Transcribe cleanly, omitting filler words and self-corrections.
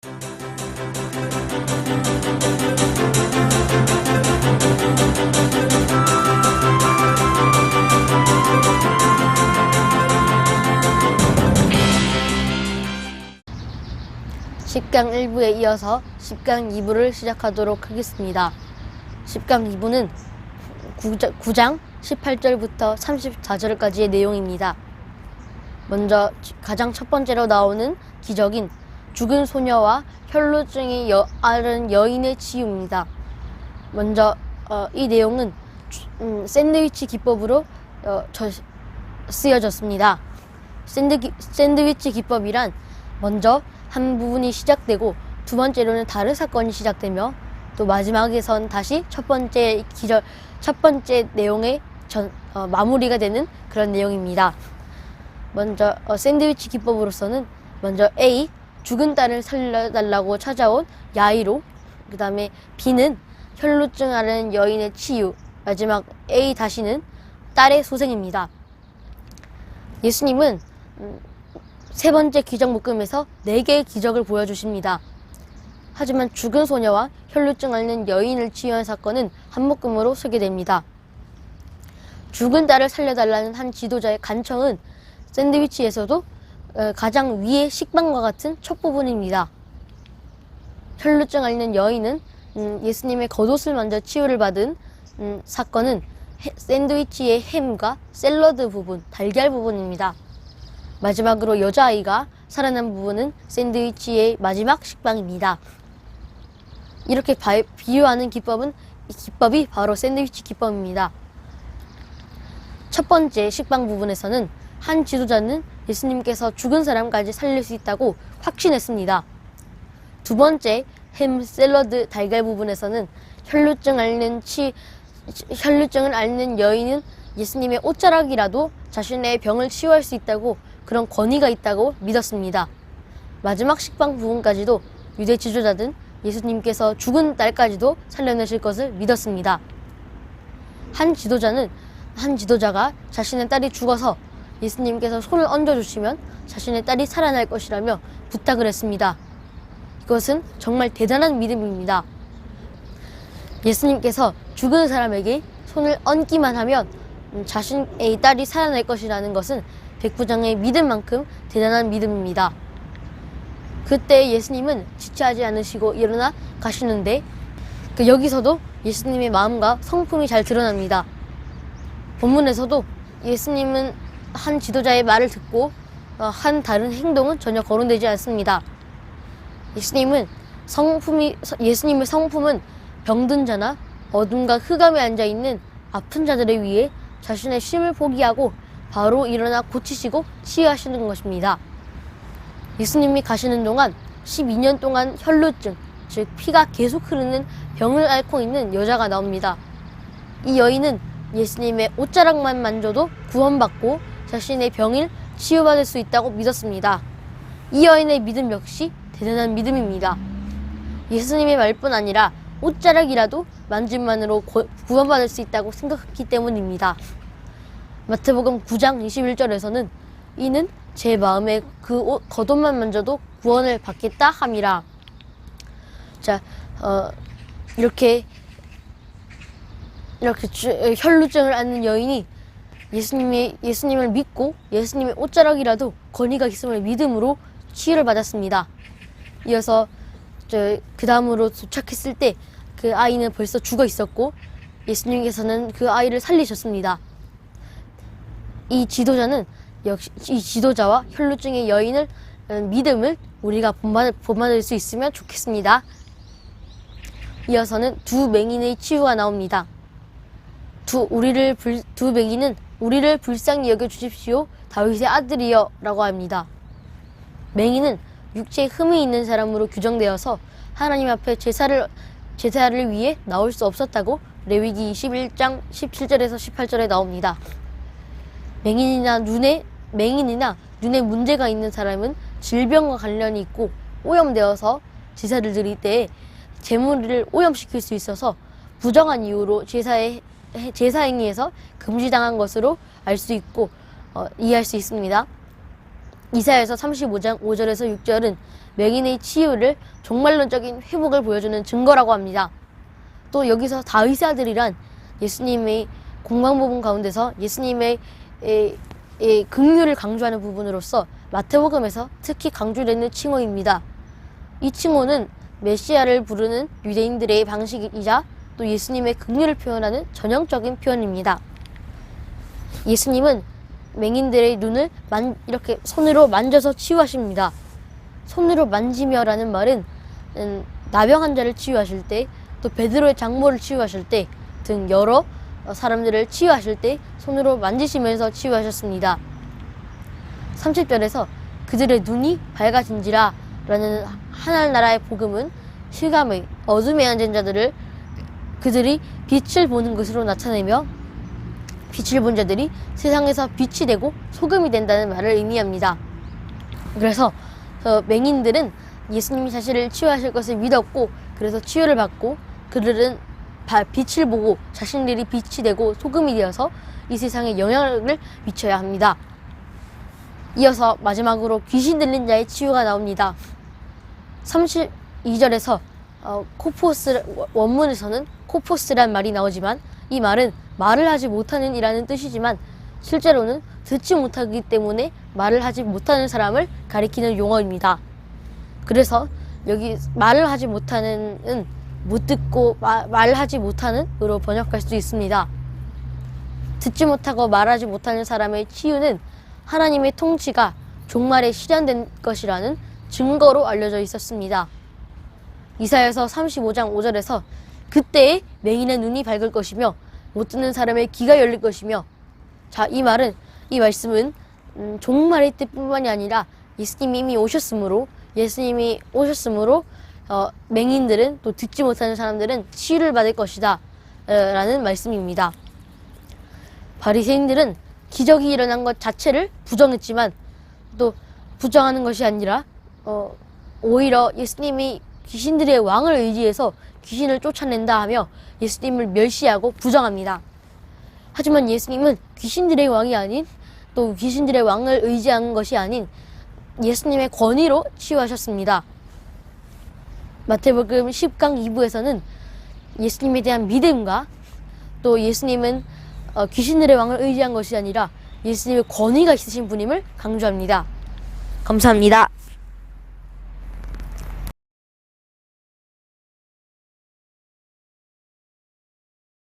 10강 1부에 이어서 10강 2부를 시작하도록 하겠습니다. 10강 2부는 9장 18절부터 34절까지의 내용입니다. 먼저 가장 첫 번째로 나오는 기적인 죽은 소녀와 혈루증이 앓은 여인의 치유입니다. 먼저 이 내용은 샌드위치 기법으로 쓰여졌습니다. 샌드위치 기법이란 먼저 한 부분이 시작되고 두 번째로는 다른 사건이 시작되며 또 마지막에선 다시 첫 번째 내용의 마무리가 되는 그런 내용입니다. 먼저 샌드위치 기법으로서는 먼저 A, 죽은 딸을 살려달라고 찾아온 야이로, 그 다음에 B는 혈루증 앓은 여인의 치유, 마지막 A 다시는 딸의 소생입니다. 예수님은 세 번째 기적 묶음에서 4개의 기적을 보여주십니다. 하지만 죽은 소녀와 혈루증 앓는 여인을 치유한 사건은 한 묶음으로 소개됩니다. 죽은 딸을 살려달라는 한 지도자의 간청은 샌드위치에서도 가장 위의 식빵과 같은 첫 부분입니다. 혈루증 앓는 여인은 예수님의 겉옷을 만져 치유를 받은 사건은 샌드위치의 햄과 샐러드 부분, 달걀 부분입니다. 마지막으로 여자아이가 살아난 부분은 샌드위치의 마지막 식빵입니다. 이렇게 비유하는 기법이 바로 샌드위치 기법입니다. 첫 번째 식빵 부분에서는 한 지도자는 예수님께서 죽은 사람까지 살릴 수 있다고 확신했습니다. 두 번째 햄, 샐러드, 달걀 부분에서는 혈루증을 앓는 여인은 예수님의 옷자락이라도 자신의 병을 치유할 수 있다고, 그런 권위가 있다고 믿었습니다. 마지막 식빵 부분까지도 유대 지도자는 예수님께서 죽은 딸까지도 살려내실 것을 믿었습니다. 한 지도자가 자신의 딸이 죽어서 예수님께서 손을 얹어주시면 자신의 딸이 살아날 것이라며 부탁을 했습니다. 이것은 정말 대단한 믿음입니다. 예수님께서 죽은 사람에게 손을 얹기만 하면 자신의 딸이 살아날 것이라는 것은 백부장의 믿음만큼 대단한 믿음입니다. 그때 예수님은 지체하지 않으시고 일어나 가시는데 여기서도 예수님의 마음과 성품이 잘 드러납니다. 본문에서도 예수님은 한 지도자의 말을 듣고 한 다른 행동은 전혀 거론되지 않습니다. 예수님의 성품은 병든 자나 어둠과 흑암에 앉아있는 아픈 자들을 위해 자신의 쉼을 포기하고 바로 일어나 고치시고 치유하시는 것입니다. 예수님이 가시는 동안 12년 동안 혈루증, 즉 피가 계속 흐르는 병을 앓고 있는 여자가 나옵니다. 이 여인은 예수님의 옷자락만 만져도 구원받고 자신의 병을 치유받을 수 있다고 믿었습니다. 이 여인의 믿음 역시 대단한 믿음입니다. 예수님의 말뿐 아니라 옷자락이라도 만짐만으로 구원받을 수 있다고 생각했기 때문입니다. 마태복음 9장 21절에서는 이는 제 마음에 그 겉옷만 만져도 구원을 받겠다 함이라. 이렇게 혈루증을 앓는 여인이 예수님을 믿고 예수님의 옷자락이라도 권위가 있음을 믿음으로 치유를 받았습니다. 이어서 그 다음으로 도착했을 때 그 아이는 벌써 죽어 있었고 예수님께서는 그 아이를 살리셨습니다. 이 지도자와 혈루증의 여인을 믿음을 우리가 본받을 수 있으면 좋겠습니다. 이어서는 두 맹인의 치유가 나옵니다. 두 맹인은 우리를 불쌍히 여겨 주십시오, 다윗의 아들이여 라고 합니다. 맹인은 육체에 흠이 있는 사람으로 규정되어서 하나님 앞에 제사를 위해 나올 수 없었다고 레위기 21장 17절에서 18절에 나옵니다. 맹인이나 눈에 문제가 있는 사람은 질병과 관련이 있고 오염되어서 제사를 드릴 때에 제물을 오염시킬 수 있어서 부정한 이유로 제사 행위에서 금지당한 것으로 알 수 있고 이해할 수 있습니다. 이사야서 35장 5절에서 6절은 맹인의 치유를 종말론적인 회복을 보여주는 증거라고 합니다. 또 여기서 다윗의 아들이란 예수님의 공방 부분 가운데서 예수님의 긍휼을 강조하는 부분으로서 마태복음에서 특히 강조되는 칭호입니다. 이 칭호는 메시아를 부르는 유대인들의 방식이자 또 예수님의 긍휼을 표현하는 전형적인 표현입니다. 예수님은 맹인들의 눈을 이렇게 손으로 만져서 치유하십니다. 손으로 만지며라는 말은 나병 환자를 치유하실 때, 또 베드로의 장모를 치유하실 때 등 여러 사람들을 치유하실 때 손으로 만지시면서 치유하셨습니다. 30절에서 그들의 눈이 밝아진지라 라는 하늘나라의 복음은 실감의 어둠에 앉은 자들을 그들이 빛을 보는 것으로 나타내며 빛을 본 자들이 세상에서 빛이 되고 소금이 된다는 말을 의미합니다. 그래서 맹인들은 예수님이 자신을 치유하실 것을 믿었고 그래서 치유를 받고 그들은 빛을 보고 자신들이 빛이 되고 소금이 되어서 이 세상에 영향을 미쳐야 합니다. 이어서 마지막으로 귀신 들린 자의 치유가 나옵니다. 32절에서 원문에서는 코포스란 말이 나오지만 이 말은 말을 하지 못하는 이라는 뜻이지만 실제로는 듣지 못하기 때문에 말을 하지 못하는 사람을 가리키는 용어입니다. 그래서 여기 말을 하지 못하는은 못 듣고 말을 하지 못하는으로 번역할 수 있습니다. 듣지 못하고 말하지 못하는 사람의 치유는 하나님의 통치가 종말에 실현된 것이라는 증거로 알려져 있었습니다. 이사야서 35장 5절에서 그때에 맹인의 눈이 밝을 것이며 못 듣는 사람의 귀가 열릴 것이며, 자, 이 말씀은 종말의 때뿐만이 아니라 예수님이 오셨으므로 맹인들은 또 듣지 못하는 사람들은 치유를 받을 것이다 라는 말씀입니다. 바리새인들은 기적이 일어난 것 자체를 부정했지만 또 부정하는 것이 아니라 오히려 예수님이 귀신들의 왕을 의지해서 귀신을 쫓아낸다 하며 예수님을 멸시하고 부정합니다. 하지만 예수님은 귀신들의 왕이 아닌, 또 귀신들의 왕을 의지한 것이 아닌 예수님의 권위로 치유하셨습니다. 마태복음 10강 2부에서는 예수님에 대한 믿음과 또 예수님은 귀신들의 왕을 의지한 것이 아니라 예수님의 권위가 있으신 분임을 강조합니다. 감사합니다.